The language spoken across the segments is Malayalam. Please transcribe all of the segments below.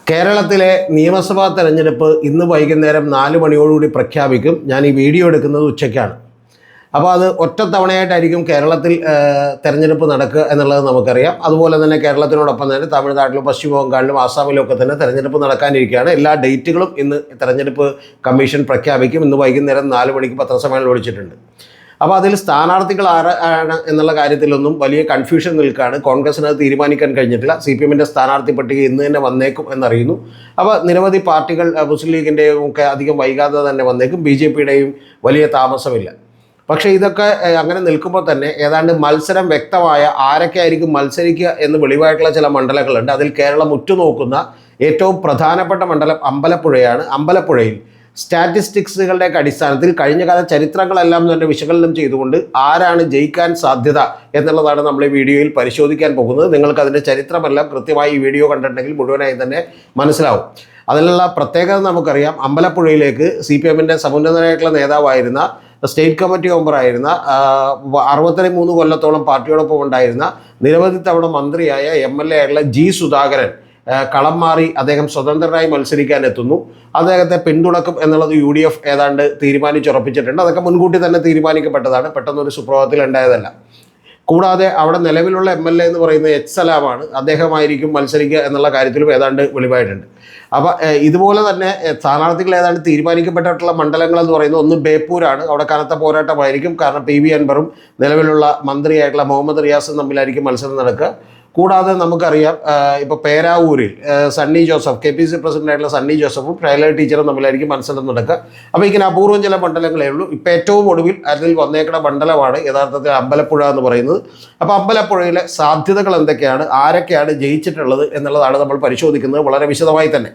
കേരളത്തിലെ നിയമസഭാ തെരഞ്ഞെടുപ്പ് ഇന്ന് വൈകുന്നേരം 4 മണിയോടുകൂടി പ്രഖ്യാപിക്കും. ഞാൻ ഈ വീഡിയോ എടുക്കുന്നത് ഉച്ചയ്ക്കാണ്. അപ്പോൾ അത് ഒറ്റത്തവണയായിട്ടായിരിക്കും കേരളത്തിൽ തെരഞ്ഞെടുപ്പ് നടക്കുക എന്നുള്ളത് നമുക്കറിയാം. അതുപോലെ തന്നെ കേരളത്തിനോടൊപ്പം തന്നെ തമിഴ്നാട്ടിലും പശ്ചിമ ബംഗാളിലും ആസാമിലും ഒക്കെ തന്നെ തെരഞ്ഞെടുപ്പ് നടക്കാനിരിക്കുകയാണ്. എല്ലാ ഡേറ്റുകളും ഇന്ന് തെരഞ്ഞെടുപ്പ് കമ്മീഷൻ പ്രഖ്യാപിക്കും. ഇന്ന് വൈകുന്നേരം 4 മണിക്ക് പത്രസമ്മേളനം വിളിച്ചിട്ടുണ്ട്. അപ്പോൾ അതിൽ സ്ഥാനാർത്ഥികൾ ആരാണ് എന്നുള്ള കാര്യത്തിലൊന്നും വലിയ കൺഫ്യൂഷൻ നിൽക്കുകയാണ്. കോൺഗ്രസിന് അത് തീരുമാനിക്കാൻ കഴിഞ്ഞിട്ടില്ല. CPM-ൻ്റെ സ്ഥാനാർത്ഥി പട്ടിക ഇന്ന് തന്നെ വന്നേക്കും എന്നറിയുന്നു. അപ്പോൾ നിരവധി പാർട്ടികൾ മുസ്ലിം ലീഗിൻ്റെയും ഒക്കെ അധികം വൈകാതെ തന്നെ വന്നേക്കും. BJP-യുടെയും വലിയ താമസമില്ല. പക്ഷേ ഇതൊക്കെ അങ്ങനെ നിൽക്കുമ്പോൾ തന്നെ ഏതാണ്ട് മത്സരം വ്യക്തമായ ആരൊക്കെ ആയിരിക്കും മത്സരിക്കുക എന്ന് വെളിവായിട്ടുള്ള ചില മണ്ഡലങ്ങളുണ്ട്. അതിൽ കേരളം ഉറ്റുനോക്കുന്ന ഏറ്റവും പ്രധാനപ്പെട്ട മണ്ഡലം അമ്പലപ്പുഴയാണ്. അമ്പലപ്പുഴയിൽ സ്റ്റാറ്റിസ്റ്റിക്സുകളുടെയൊക്കെ അടിസ്ഥാനത്തിൽ കഴിഞ്ഞകാല ചരിത്രങ്ങളെല്ലാം തന്നെ വിശകലനം ചെയ്തുകൊണ്ട് ആരാണ് ജയിക്കാൻ സാധ്യത എന്നുള്ളതാണ് നമ്മൾ ഈ വീഡിയോയിൽ പരിശോധിക്കാൻ പോകുന്നത്. നിങ്ങൾക്ക് അതിൻ്റെ ചരിത്രമെല്ലാം കൃത്യമായി ഈ വീഡിയോ കണ്ടിട്ടുണ്ടെങ്കിൽ മുഴുവനായി തന്നെ മനസ്സിലാവും. അതിനുള്ള പ്രത്യേകത നമുക്കറിയാം. അമ്പലപ്പുഴയിലേക്ക് CPM-ൻ്റെ സമുന്നതനായിട്ടുള്ള നേതാവായിരുന്ന സ്റ്റേറ്റ് കമ്മിറ്റി മെമ്പറായിരുന്ന 63 കൊല്ലത്തോളം പാർട്ടിയോടൊപ്പം ഉണ്ടായിരുന്ന നിരവധി തവണ മന്ത്രിയായ MLA ആയിട്ടുള്ള G. സുധാകരൻ കളം മാറി അദ്ദേഹം സ്വതന്ത്രനായി മത്സരിക്കാൻ എത്തുന്നു. അദ്ദേഹത്തെ പിന്തുണക്കും എന്നുള്ളത് UDF ഏതാണ്ട് തീരുമാനിച്ചുറപ്പിച്ചിട്ടുണ്ട്. അതൊക്കെ മുൻകൂട്ടി തന്നെ തീരുമാനിക്കപ്പെട്ടതാണ്, പെട്ടെന്നൊരു സുപ്രഭാതത്തിൽ ഉണ്ടായതല്ല. കൂടാതെ അവിടെ നിലവിലുള്ള MLA എന്ന് പറയുന്നത് H. സലാമാണ്. അദ്ദേഹമായിരിക്കും മത്സരിക്കുക എന്നുള്ള കാര്യത്തിലും ഏതാണ്ട് വെളിവായിട്ടുണ്ട്. അപ്പോൾ ഇതുപോലെ തന്നെ സ്ഥാനാർത്ഥികൾ ഏതാണ്ട് തീരുമാനിക്കപ്പെട്ടിട്ടുള്ള മണ്ഡലങ്ങൾ എന്ന് പറയുന്നത് ഒന്ന് ബേപ്പൂരാണ്. അവിടെ കനത്ത പോരാട്ടമായിരിക്കും. കാരണം PV അൻവറും നിലവിലുള്ള മന്ത്രിയായിട്ടുള്ള മുഹമ്മദ് റിയാസും തമ്മിലായിരിക്കും മത്സരം നടക്കുക. കൂടാതെ നമുക്കറിയാം ഇപ്പോൾ പേരാവൂരിൽ സണ്ണി ജോസഫ് KPC പ്രസിഡൻ്റായിട്ടുള്ള സണ്ണി ജോസഫും ഷൈല ടീച്ചറും തമ്മിലായിരിക്കും മത്സരം നടക്കുക. അപ്പോൾ ഇങ്ങനെ അപൂർവം ചില മണ്ഡലങ്ങളേ ഉള്ളൂ. ഇപ്പോൾ ഏറ്റവും ഒടുവിൽ അതിൽ വന്നേക്കുന്ന മണ്ഡലമാണ് യഥാർത്ഥത്തിൽ അമ്പലപ്പുഴ എന്ന് പറയുന്നത്. അപ്പോൾ അമ്പലപ്പുഴയിലെ സാധ്യതകൾ എന്തൊക്കെയാണ്, ആരൊക്കെയാണ് ജയിച്ചിട്ടുള്ളത് എന്നുള്ളതാണ് നമ്മൾ പരിശോധിക്കുന്നത് വളരെ വിശദമായി തന്നെ.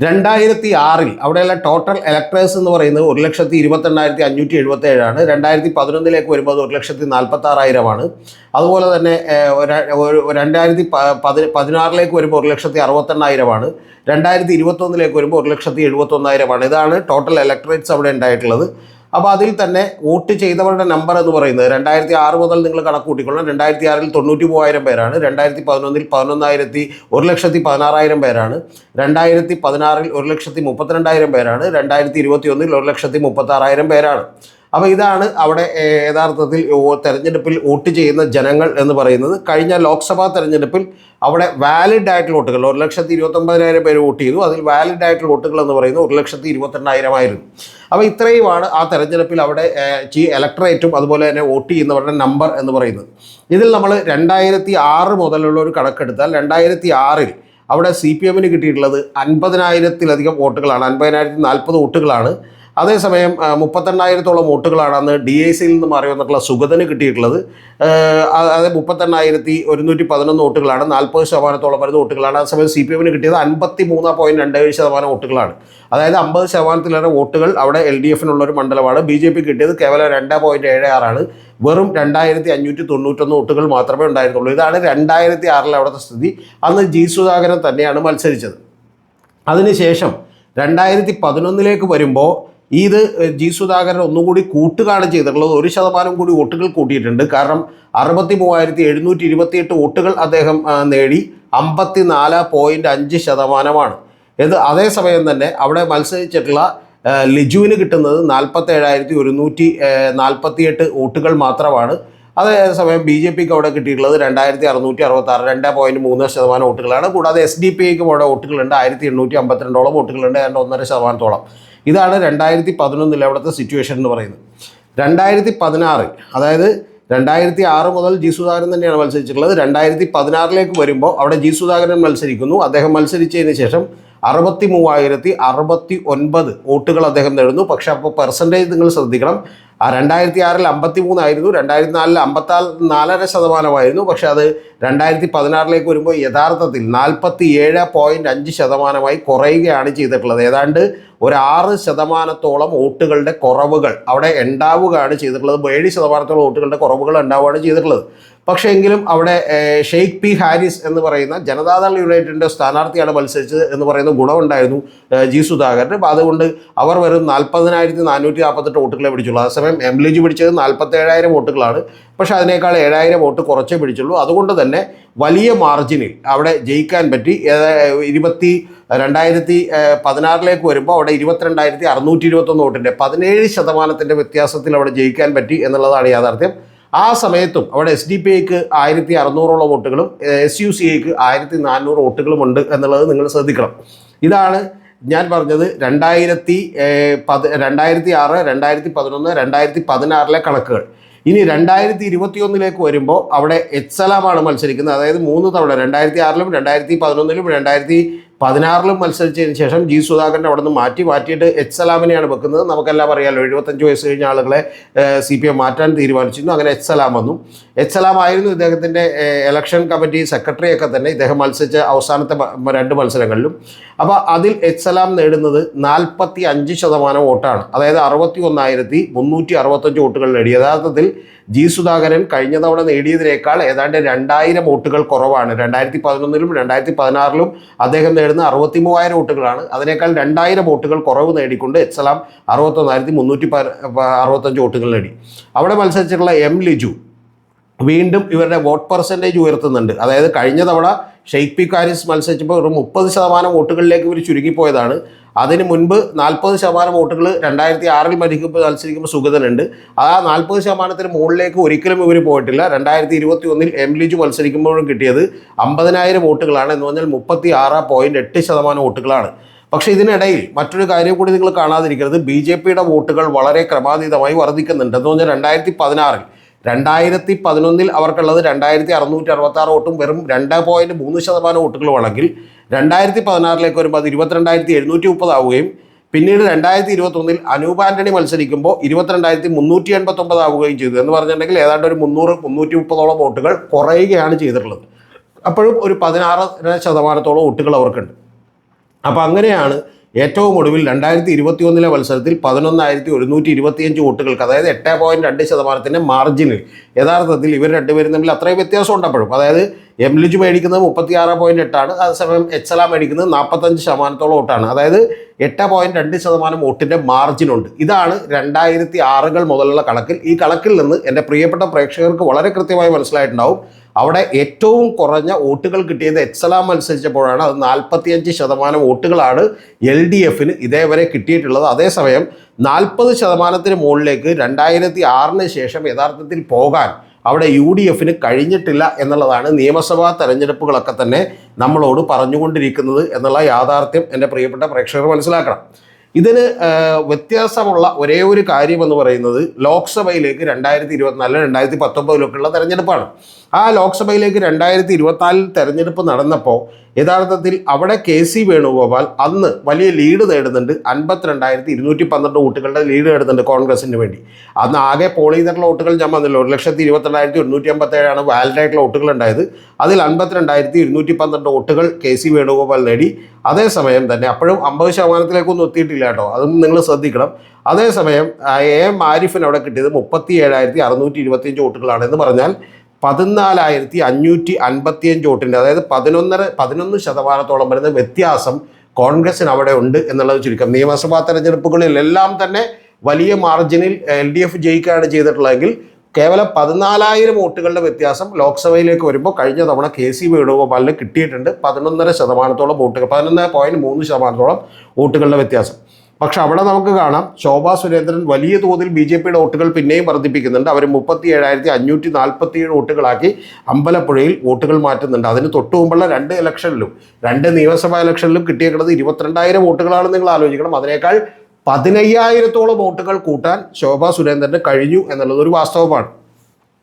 2006 അവിടെയുള്ള ടോട്ടൽ ഇലക്ടേഴ്സ് എന്ന് പറയുന്നത് 1,28,577 ആണ്. 2011 വരുമ്പോൾ അത് 1,46,000 അതുപോലെ തന്നെ 2016 വരുമ്പോൾ 1,68,000 2021 വരുമ്പോൾ 1,71,000 ഇതാണ് ടോട്ടൽ ഇലക്ടറേറ്റ്സ് അവിടെ ഉണ്ടായിട്ടുള്ളത്. അപ്പോൾ അതിൽ തന്നെ വോട്ട് ചെയ്തവരുടെ നമ്പർ എന്ന് പറയുന്നത് 2006 മുതൽ നിങ്ങൾ കണക്ക് കൂട്ടിക്കൊള്ളണം. 2006 93,000 പേരാണ്. 2011 1,16,000 പേരാണ്. 2016 1,32,000 പേരാണ്. 2021 1,36,000 പേരാണ്. അപ്പോൾ ഇതാണ് അവിടെ യഥാർത്ഥത്തിൽ തെരഞ്ഞെടുപ്പിൽ വോട്ട് ചെയ്യുന്ന ജനങ്ങൾ എന്ന് പറയുന്നത്. കഴിഞ്ഞ ലോക്സഭാ തെരഞ്ഞെടുപ്പിൽ അവിടെ വാലിഡ് ആയിട്ടുള്ള വോട്ടുകൾ 1,29,000 പേര് വോട്ട് ചെയ്തു. അതിൽ വാലിഡ് ആയിട്ടുള്ള വോട്ടുകൾ എന്ന് പറയുന്നത് 1,22,000 ആയിരുന്നു. അപ്പോൾ ഇത്രയുമാണ് ആ തെരഞ്ഞെടുപ്പിൽ അവിടെ ഇലക്ടറേറ്റും അതുപോലെ തന്നെ വോട്ട് ചെയ്യുന്നവരുടെ നമ്പർ എന്ന് പറയുന്നത്. ഇതിൽ നമ്മൾ 2006 മുതലുള്ള ഒരു കണക്കെടുത്താൽ 2006 അവിടെ CPM-ന് കിട്ടിയിട്ടുള്ളത് 50,000-ലധികം വോട്ടുകളാണ്. 50,040 വോട്ടുകളാണ്. അതേസമയം 38,000-ഓളം വോട്ടുകളാണ് അന്ന് DIC-യിൽ നിന്ന് മാറി വന്നിട്ടുള്ള സുഗതന് കിട്ടിയിട്ടുള്ളത്. അത് 38,111 വോട്ടുകളാണ്. 40% വരുന്ന വോട്ടുകളാണ്. അതേസമയം CPM-ന് കിട്ടിയത് 53.27% വോട്ടുകളാണ്. അതായത് 50%-ലേറെ വോട്ടുകൾ അവിടെ LDF-നുള്ളൊരു മണ്ഡലമാണ്. BJP കിട്ടിയത് കേവലം 2.76 വെറും 2,591 വോട്ടുകൾ മാത്രമേ ഉണ്ടായിരുന്നുള്ളൂ. ഇതാണ് 2006 അവിടുത്തെ സ്ഥിതി. അന്ന് G. സുധാകരൻ തന്നെയാണ് മത്സരിച്ചത്. അതിനുശേഷം 2011 വരുമ്പോൾ ഇത് G. സുധാകരൻ ഒന്നുകൂടി കൂട്ടുകയാണ് ചെയ്തിട്ടുള്ളത്. 1% കൂടി വോട്ടുകൾ കൂട്ടിയിട്ടുണ്ട്. കാരണം 63,728 വോട്ടുകൾ അദ്ദേഹം നേടി 54.5%. അതേസമയം തന്നെ അവിടെ മത്സരിച്ചിട്ടുള്ള ലിജുവിന് കിട്ടുന്നത് 47,148 വോട്ടുകൾ മാത്രമാണ്. അതേസമയം BJPക്ക് അവിടെ കിട്ടിയിട്ടുള്ളത് 2,666 2.3% വോട്ടുകളാണ്. കൂടാതെ SDPIക്കും അവിടെ വോട്ടുകളുണ്ട്. 1,852 വോട്ടുകളുണ്ട്. 1.5%. ഇതാണ് 2011 അവിടുത്തെ സിറ്റുവേഷൻ എന്ന് പറയുന്നത്. 2016 അതായത് 2006 മുതൽ G. സുധാകരൻ തന്നെയാണ് മത്സരിച്ചിട്ടുള്ളത്. 2016 വരുമ്പോൾ അവിടെ G. സുധാകരൻ മത്സരിക്കുന്നു. അദ്ദേഹം മത്സരിച്ചതിന് ശേഷം 63,069 വോട്ടുകൾ അദ്ദേഹം നേടുന്നു. പക്ഷേ അപ്പോൾ പെർസെൻറ്റേജ് നിങ്ങൾ ശ്രദ്ധിക്കണം. 2006 53 ആയിരുന്നു. 2004 54.5%. പക്ഷേ അത് 2016 വരുമ്പോൾ യഥാർത്ഥത്തിൽ 47.5% കുറയുകയാണ് ചെയ്തിട്ടുള്ളത്. ഏതാണ്ട് ഒരു 6% വോട്ടുകളുടെ കുറവുകൾ അവിടെ ഉണ്ടാവുകയാണ് ചെയ്തിട്ടുള്ളത്. 7% വോട്ടുകളുടെ കുറവുകൾ ഉണ്ടാവുകയാണ് ചെയ്തിട്ടുള്ളത്. പക്ഷേ എങ്കിലും അവിടെ ഷെയ്ഖ് പി ഹാരിസ് എന്ന് പറയുന്ന ജനതാദൾ യുണൈറ്റഡിൻ്റെ സ്ഥാനാർത്ഥിയാണ് മത്സരിച്ചത് എന്ന് പറയുന്ന ഗുണമുണ്ടായിരുന്നു ജി സുധാകരന്. അപ്പോൾ അതുകൊണ്ട് അവർ വെറും 40,448 വോട്ടുകളെ പിടിച്ചുള്ളൂ. അതേസമയം എം ലിജു പിടിച്ചത് 47,000 വോട്ടുകളാണ്. പക്ഷേ അതിനേക്കാൾ 7,000 വോട്ട് കുറച്ചേ പിടിച്ചുള്ളൂ. അതുകൊണ്ട് തന്നെ വലിയ മാർജിനിൽ അവിടെ ജയിക്കാൻ പറ്റി. 2016 വരുമ്പോൾ അവിടെ 22,621 വോട്ടിൻ്റെ 17% വ്യത്യാസത്തിൽ അവിടെ ജയിക്കാൻ പറ്റി എന്നുള്ളതാണ് യാഥാർത്ഥ്യം. ആ സമയത്തും അവിടെ SDPIക്ക് 1,600 വോട്ടുകളും SUCIക്ക് 1,400 വോട്ടുകളും ഉണ്ട് എന്നുള്ളത് നിങ്ങൾ ശ്രദ്ധിക്കണം. ഇതാണ് ഞാൻ പറഞ്ഞത് 2006, 2011, 2016 കണക്കുകൾ. ഇനി 2021 വരുമ്പോൾ അവിടെ എച്ചലാമാണ് മത്സരിക്കുന്നത്. അതായത് 3 തവണ 2006, 2011, 2016 മത്സരിച്ചതിന് ശേഷം ജി സുധാകരനെ അവിടെ നിന്ന് മാറ്റിയിട്ട് എച്ചലാമിനെയാണ് വെക്കുന്നത്. നമുക്കെല്ലാം അറിയാമല്ലോ, 75 വയസ്സ് കഴിഞ്ഞ ആളുകളെ CPM മാറ്റാൻ തീരുമാനിച്ചിരുന്നു. അങ്ങനെ എച്ചലാം വന്നു. എച്ചലാം ആയിരുന്നു ഇദ്ദേഹത്തിൻ്റെ ഇലക്ഷൻ കമ്മിറ്റി സെക്രട്ടറിയൊക്കെ തന്നെ. ഇദ്ദേഹം മത്സരിച്ച അവസാനത്തെ 2 മത്സരങ്ങളിലും. അപ്പോൾ അതിൽ എച്ചലാം നേടുന്നത് 45% വോട്ടാണ്. അതായത് 61,365 വോട്ടുകൾ നേടി. യഥാർത്ഥത്തിൽ ജി സുധാകരൻ കഴിഞ്ഞ തവണ നേടിയതിനേക്കാൾ ഏതാണ്ട് 2,000 വോട്ടുകൾ കുറവാണ്. 2011 2016 അദ്ദേഹം നേടുന്ന 63,000 വോട്ടുകളാണ്. അതിനേക്കാൾ 2,000 വോട്ടുകൾ കുറവ് നേടിക്കൊണ്ട് എച്ചലാം 61,365 വോട്ടുകൾ നേടി. അവിടെ മത്സരിച്ചിട്ടുള്ള എം ലിജു വീണ്ടും ഇവരുടെ വോട്ട് പെർസെൻറ്റേജ് ഉയർത്തുന്നുണ്ട്. അതായത് കഴിഞ്ഞ തവണ ഷെയ്ഖ് പി ഹാരിസ് മത്സരിച്ചപ്പോൾ ഒരു 30% വോട്ടുകളിലേക്ക് ഇവർ ചുരുങ്ങിപ്പോയതാണ്. അതിന് മുൻപ് 40% വോട്ടുകൾ 2006 മത്സരിക്കുമ്പോൾ സുഗതനുണ്ട്. ആ 40% മുകളിലേക്ക് ഒരിക്കലും ഇവർ പോയിട്ടില്ല. 2021 എം ലിജു മത്സരിക്കുമ്പോഴും കിട്ടിയത് 50,000 വോട്ടുകളാണ്. എന്ന് പറഞ്ഞാൽ 36.8% വോട്ടുകളാണ്. പക്ഷേ ഇതിനിടയിൽ മറ്റൊരു കാര്യം കൂടി നിങ്ങൾ കാണാതിരിക്കരുത്. BJPയുടെ വോട്ടുകൾ വളരെ ക്രമാതീതമായി വർദ്ധിക്കുന്നുണ്ട്. എന്ന് പറഞ്ഞാൽ 2011 അവർക്കുള്ളത് 2,666 വോട്ടും വെറും 2.3% വോട്ടുകളുമാണെങ്കിൽ 2016 വരുമ്പോൾ അത് 22,730 ആവുകയും പിന്നീട് 2021 അനൂപ് ആന്റണി മത്സരിക്കുമ്പോൾ 22,389 ആവുകയും ചെയ്തു. എന്ന് പറഞ്ഞിട്ടുണ്ടെങ്കിൽ ഏതാണ്ട് ഒരു 330 വോട്ടുകൾ കുറയുകയാണ് ചെയ്തിട്ടുള്ളത്. അപ്പോഴും ഒരു 16% വോട്ടുകൾ അവർക്കുണ്ട്. അപ്പോൾ അങ്ങനെയാണ് ഏറ്റവും ഒടുവിൽ 2021 മത്സരത്തിൽ 11,125 വോട്ടുകൾക്ക്, അതായത് 8.2% മാർജിനിൽ യഥാർത്ഥത്തിൽ ഇവർ രണ്ടുപേരും തമ്മിൽ അത്രയും വ്യത്യാസം ഉണ്ടപ്പോഴും. അതായത് എം ലിജു മേടിക്കുന്നത് 36.8 അതേസമയം എച്ചലാം മേടിക്കുന്നത് 45% വോട്ടാണ്. അതായത് 8.2% വോട്ടിൻ്റെ മാർജിനുണ്ട്. ഇതാണ് 2006 മുതലുള്ള കണക്കിൽ. ഈ കണക്കിൽ നിന്ന് എൻ്റെ പ്രിയപ്പെട്ട പ്രേക്ഷകർക്ക് വളരെ കൃത്യമായി മനസ്സിലായിട്ടുണ്ടാവും. അവിടെ ഏറ്റവും കുറഞ്ഞ വോട്ടുകൾ കിട്ടിയത് എച്ചലാം മത്സരിച്ചപ്പോഴാണ്. അത് 45% വോട്ടുകളാണ് LDFന് ഇതേവരെ കിട്ടിയിട്ടുള്ളത്. അതേസമയം 40% മുകളിലേക്ക് 2006 ശേഷം യഥാർത്ഥത്തിൽ പോകാൻ അവിടെ UDFന് കഴിഞ്ഞിട്ടില്ല എന്നുള്ളതാണ് നിയമസഭാ തെരഞ്ഞെടുപ്പുകളൊക്കെ തന്നെ നമ്മളോട് പറഞ്ഞുകൊണ്ടിരിക്കുന്നത് എന്നുള്ള യാഥാർത്ഥ്യം എൻ്റെ പ്രിയപ്പെട്ട പ്രേക്ഷകർ മനസ്സിലാക്കണം. ഇതിന് വ്യത്യാസമുള്ള ഒരേ ഒരു കാര്യമെന്ന് പറയുന്നത് ലോക്സഭയിലേക്ക് 2024, 2019 തെരഞ്ഞെടുപ്പാണ്. ആ ലോക്സഭയിലേക്ക് 2024 തെരഞ്ഞെടുപ്പ് നടന്നപ്പോൾ യഥാർത്ഥത്തിൽ അവിടെ KC വേണുഗോപാൽ അന്ന് വലിയ ലീഡ് നേടുന്നുണ്ട്. 52,212 വോട്ടുകളുടെ ലീഡ് നേടുന്നുണ്ട് കോൺഗ്രസിന് വേണ്ടി. അന്ന് ആകെ പോൾ ചെയ്തിട്ടുള്ള വോട്ടുകൾ ഞാൻ വന്നല്ലോ, 1,22,157 വാലിഡായിട്ടുള്ള വോട്ടുകൾ ഉണ്ടായത്. അതിൽ 52,212 വോട്ടുകൾ KC വേണുഗോപാൽ നേടി. അതേസമയം തന്നെ അപ്പോഴും 50%-ലേക്കൊന്നും എത്തിയിട്ടില്ല കേട്ടോ, അതും നിങ്ങൾ ശ്രദ്ധിക്കണം. അതേസമയം AM ആരിഫിന് അവിടെ കിട്ടിയത് 37,625 വോട്ടുകളാണ്. എന്ന് പറഞ്ഞാൽ 14,555 വോട്ടിൻ്റെ, അതായത് 11% വരുന്ന വ്യത്യാസം കോൺഗ്രസിന് അവിടെ ഉണ്ട് എന്നുള്ളത് ചുരുക്കം. നിയമസഭാ തെരഞ്ഞെടുപ്പുകളിലെല്ലാം തന്നെ വലിയ മാർജിനിൽ LDF ജയിക്കുകയാണ് ചെയ്തിട്ടുള്ളതെങ്കിൽ കേവലം 14,000 വോട്ടുകളുടെ വ്യത്യാസം ലോക്സഭയിലേക്ക് വരുമ്പോൾ കഴിഞ്ഞ തവണ KC വേണുഗോപാലിന് കിട്ടിയിട്ടുണ്ട്. 11% വോട്ടുകൾ, 11.3% വോട്ടുകളുടെ വ്യത്യാസം. പക്ഷെ അവിടെ നമുക്ക് കാണാം ശോഭാ സുരേന്ദ്രൻ വലിയ തോതിൽ BJPയുടെ വോട്ടുകൾ പിന്നെയും വർദ്ധിപ്പിക്കുന്നുണ്ട്. അവർ 37,547 വോട്ടുകളാക്കി അമ്പലപ്പുഴയിൽ വോട്ടുകൾ മാറ്റുന്നുണ്ട്. അതിന് തൊട്ടു മുമ്പുള്ള 2 ഇലക്ഷനിലും 2 നിയമസഭാ ഇലക്ഷനിലും കിട്ടിയേക്കുന്നത് 22,000 വോട്ടുകളാണ്. നിങ്ങൾ ആലോചിക്കണം. അതിനേക്കാൾ 15,000-ഓളം വോട്ടുകൾ കൂട്ടാൻ ശോഭാ സുരേന്ദ്രന് കഴിഞ്ഞു എന്നുള്ളത് ഒരു വാസ്തവമാണ്.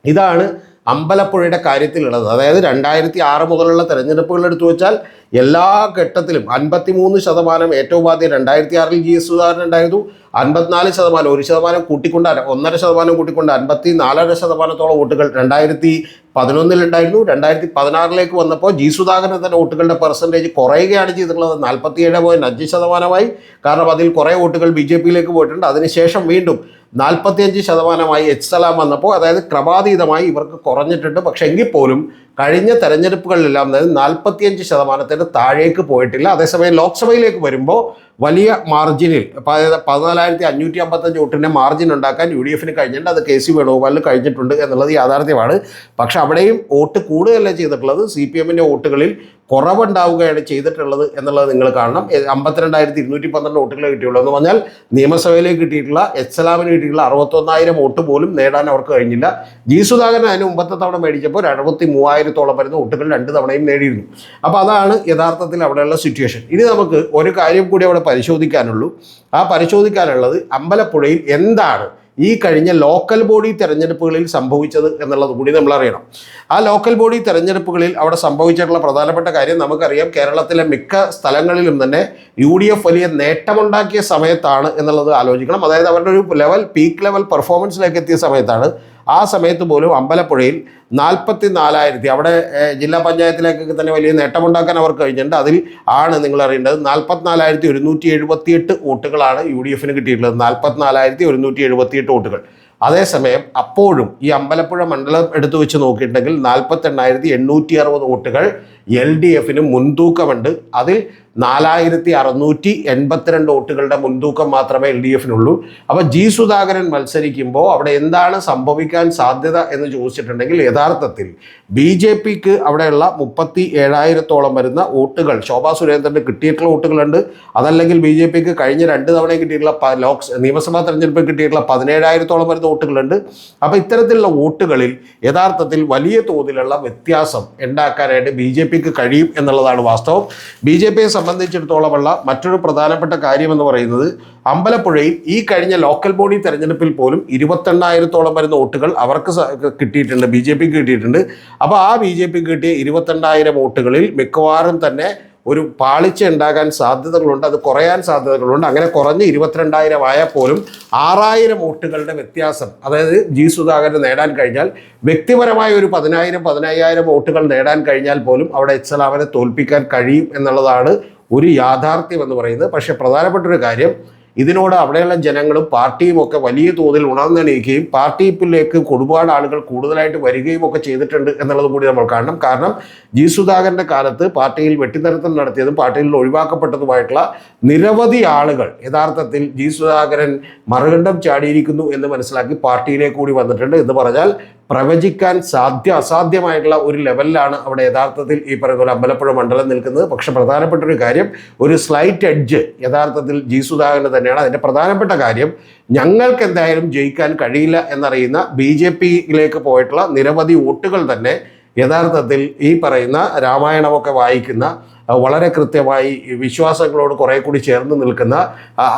ഇതാണ് അമ്പലപ്പുഴയുടെ കാര്യത്തിലുള്ളത്. അതായത് 2006 മുതലുള്ള തെരഞ്ഞെടുപ്പുകൾ എടുത്തു വെച്ചാൽ എല്ലാ ഘട്ടത്തിലും 53% ഏറ്റവും ആദ്യം 2006 GS സുധാകരൻ ഉണ്ടായിരുന്നു. 54%, 1% കൂട്ടിക്കൊണ്ട് 1.5% കൂട്ടിക്കൊണ്ട് 54.5%-ഓളം വോട്ടുകൾ 2011 ഉണ്ടായിരുന്നു. 2016 വന്നപ്പോൾ ജി സുധാകരൻ തന്നെ വോട്ടുകളുടെ പെർസെൻറ്റേജ് കുറയുകയാണ് ചെയ്തിട്ടുള്ളത്. 47.5%. കാരണം അതിൽ കുറേ വോട്ടുകൾ BJP പോയിട്ടുണ്ട്. അതിനുശേഷം വീണ്ടും 45% എച്ച് സലാം വന്നപ്പോൾ, അതായത് ക്രമാതീതമായി ഇവർക്ക് കുറഞ്ഞിട്ടുണ്ട്. പക്ഷേ എങ്കിൽ പോലും കഴിഞ്ഞ തെരഞ്ഞെടുപ്പുകളിലെല്ലാം അതായത് 45%-ന് താഴേക്ക് പോയിട്ടില്ല. അതേസമയം ലോക്സഭയിലേക്ക് വരുമ്പോൾ വലിയ മാർജിനിൽ 14,555 വോട്ടിൻ്റെ മാർജിൻ ഉണ്ടാക്കാൻ UDF കഴിഞ്ഞിട്ടുണ്ട്. അത് KC വേണുഗോപാലിന് കഴിഞ്ഞിട്ടുണ്ട് എന്നുള്ളത് യാഥാർത്ഥ്യമാണ്. പക്ഷെ അവിടെയും വോട്ട് കൂടുതലല്ല ചെയ്തിട്ടുള്ളത്, CPM വോട്ടുകളിൽ കുറവുണ്ടാവുകയാണ് ചെയ്തിട്ടുള്ളത് എന്നുള്ളത് നിങ്ങൾ കാണണം. 52,212 വോട്ടുകൾ കിട്ടിയുള്ളൂ എന്ന് പറഞ്ഞാൽ നിയമസഭയിലേക്ക് കിട്ടിയിട്ടുള്ള എച്ച് സലാമിന് കിട്ടിയിട്ടുള്ള 61,000 വോട്ട് പോലും നേടാൻ അവർക്ക് കഴിഞ്ഞില്ല. ജി സുധാകരൻ അതിന് മുമ്പത്തെ തവണ മേടിച്ചപ്പോൾ 63,000-ഓളം വരുന്ന വോട്ടുകൾ 2 തവണയും നേടിയിരുന്നു. അപ്പോൾ അതാണ് യഥാർത്ഥത്തിൽ അവിടെയുള്ള സിറ്റുവേഷൻ. ഇനി നമുക്ക് ഒരു കാര്യം കൂടി അവിടെ പരിശോധിക്കാനുള്ളൂ. ആ പരിശോധിക്കാനുള്ളത് അമ്പലപ്പുഴയിൽ എന്താണ് ഈ കഴിഞ്ഞ ലോക്കൽ ബോഡി തെരഞ്ഞെടുപ്പുകളിൽ സംഭവിച്ചത് എന്നുള്ളത് കൂടി നമ്മൾ അറിയണം. ആ ലോക്കൽ ബോഡി തെരഞ്ഞെടുപ്പുകളിൽ അവിടെ സംഭവിച്ചിട്ടുള്ള പ്രധാനപ്പെട്ട കാര്യം നമുക്കറിയാം. കേരളത്തിലെ മിക്ക സ്ഥലങ്ങളിലും തന്നെ UDF വലിയ നേട്ടമുണ്ടാക്കിയ സമയത്താണ് എന്നുള്ളത് ആലോചിക്കണം. അതായത് അവരുടെ ഒരു പീക്ക് ലെവൽ പെർഫോമൻസിലേക്ക് എത്തിയ സമയത്താണ്. ആ സമയത്ത് പോലും അമ്പലപ്പുഴയിൽ 44,000 അവിടെ ജില്ലാ പഞ്ചായത്തിലേക്കൊക്കെ തന്നെ വലിയ നേട്ടമുണ്ടാക്കാൻ അവർക്ക് കഴിഞ്ഞിട്ടുണ്ട്. അതിൽ ആണ് നിങ്ങൾ അറിയേണ്ടത് 44,178 വോട്ടുകളാണ് UDF കിട്ടിയിട്ടുള്ളത്. 44,178 വോട്ടുകൾ. അതേസമയം അപ്പോഴും ഈ അമ്പലപ്പുഴ മണ്ഡലം എടുത്തു വെച്ച് നോക്കിയിട്ടുണ്ടെങ്കിൽ 48,860 വോട്ടുകൾ LDF മുൻതൂക്കമുണ്ട്. അതിൽ 4,682 വോട്ടുകളുടെ മുൻതൂക്കം മാത്രമേ LDF അപ്പോൾ ജി സുധാകരൻ മത്സരിക്കുമ്പോൾ അവിടെ എന്താണ് സംഭവിക്കാൻ സാധ്യത എന്ന് ചോദിച്ചിട്ടുണ്ടെങ്കിൽ യഥാർത്ഥത്തിൽ BJP അവിടെയുള്ള 37,000-ഓളം വരുന്ന വോട്ടുകൾ ശോഭാ സുരേന്ദ്രന് കിട്ടിയിട്ടുള്ള വോട്ടുകളുണ്ട്. അതല്ലെങ്കിൽ BJP കഴിഞ്ഞ 2 തവണ കിട്ടിയിട്ടുള്ള നിയമസഭാ തെരഞ്ഞെടുപ്പിൽ കിട്ടിയിട്ടുള്ള 17,000-ഓളം വരുന്ന വോട്ടുകളുണ്ട്. അപ്പോൾ ഇത്തരത്തിലുള്ള വോട്ടുകളിൽ യഥാർത്ഥത്തിൽ വലിയ തോതിലുള്ള വ്യത്യാസം ഉണ്ടാക്കാനായിട്ട് BJP കഴിയും എന്നുള്ളതാണ് വാസ്തവം. BJPയെ സംബന്ധിച്ചിടത്തോളമുള്ള മറ്റൊരു പ്രധാനപ്പെട്ട കാര്യം എന്ന് പറയുന്നത് അമ്പലപ്പുഴയിൽ ഈ കഴിഞ്ഞ ലോക്കൽ ബോഡി തെരഞ്ഞെടുപ്പിൽ പോലും 28,000-ഓളം വരുന്ന വോട്ടുകൾ അവർക്ക് കിട്ടിയിട്ടുണ്ട്, BJP കിട്ടിയിട്ടുണ്ട്. അപ്പോൾ ആ BJP കിട്ടിയ 28,000 വോട്ടുകളിൽ മിക്കവാറും തന്നെ ഒരു പാളിച്ച ഉണ്ടാകാൻ സാധ്യതകളുണ്ട്, അത് കുറയാൻ സാധ്യതകളുണ്ട്. അങ്ങനെ കുറഞ്ഞ് 22,000 ആയാൽ പോലും 6,000 വോട്ടുകളുടെ വ്യത്യാസം, അതായത് ജി സുധാകരൻ നേടാൻ കഴിഞ്ഞാൽ, വ്യക്തിപരമായ ഒരു 10,000-15,000 വോട്ടുകൾ നേടാൻ കഴിഞ്ഞാൽ പോലും അവിടെ എച്ച് സലാമിനെ തോൽപ്പിക്കാൻ കഴിയും എന്നുള്ളതാണ് ഒരു യാഥാർത്ഥ്യം എന്ന് പറയുന്നത്. പക്ഷേ പ്രധാനപ്പെട്ടൊരു കാര്യം, ഇതിനോട് അവിടെയുള്ള ജനങ്ങളും പാർട്ടിയും ഒക്കെ വലിയ തോതിൽ ഉണർന്നെണീക്കുകയും പാർട്ടിയിലേക്ക് ഒരുപാട് ആളുകൾ കൂടുതലായിട്ട് വരികയും ഒക്കെ ചെയ്തിട്ടുണ്ട് എന്നുള്ളത് കൂടി നമ്മൾ കാണണം. കാരണം ജി സുധാകരൻ്റെ കാലത്ത് പാർട്ടിയിൽ വെട്ടിനിരത്തൽ നടത്തിയതും പാർട്ടിയിൽ ഒഴിവാക്കപ്പെട്ടതുമായിട്ടുള്ള നിരവധി ആളുകൾ യഥാർത്ഥത്തിൽ ജി സുധാകരൻ മറുകണ്ഠം ചാടിയിരിക്കുന്നു എന്ന് മനസ്സിലാക്കി പാർട്ടിയിലേക്ക് കൂടി വന്നിട്ടുണ്ട്. എന്ന് പറഞ്ഞാൽ പ്രവചിക്കാൻ അസാധ്യമായിട്ടുള്ള ഒരു ലെവലിലാണ് അവിടെ യഥാർത്ഥത്തിൽ ഈ പറയുന്ന പോലെ അമ്പലപ്പുഴ മണ്ഡലം നിൽക്കുന്നത്. പക്ഷെ പ്രധാനപ്പെട്ട ഒരു കാര്യം, ഒരു സ്ലൈറ്റ് എഡ്ജ് യഥാർത്ഥത്തിൽ ജി സുധാകരന് തന്നെയാണ്. അതിൻ്റെ പ്രധാനപ്പെട്ട കാര്യം, ഞങ്ങൾക്ക് എന്തായാലും ജയിക്കാൻ കഴിയില്ല എന്നറിയുന്ന BJP പോയിട്ടുള്ള നിരവധി വോട്ടുകൾ തന്നെ യഥാർത്ഥത്തിൽ ഈ പറയുന്ന രാമായണമൊക്കെ വായിക്കുന്ന, വളരെ കൃത്യമായി വിശ്വാസങ്ങളോട് കുറേ കൂടി ചേർന്ന് നിൽക്കുന്ന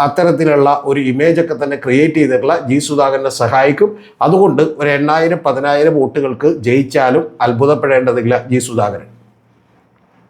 അത്തരത്തിലുള്ള ഒരു ഇമേജൊക്കെ തന്നെ ക്രിയേറ്റ് ചെയ്തിട്ടുള്ള ജി സുധാകരനെ സഹായിക്കും. അതുകൊണ്ട് ഒരു 8,000-10,000 വോട്ടുകൾക്ക് ജയിച്ചാലും അത്ഭുതപ്പെടേണ്ടതില്ല ജി സുധാകരൻ.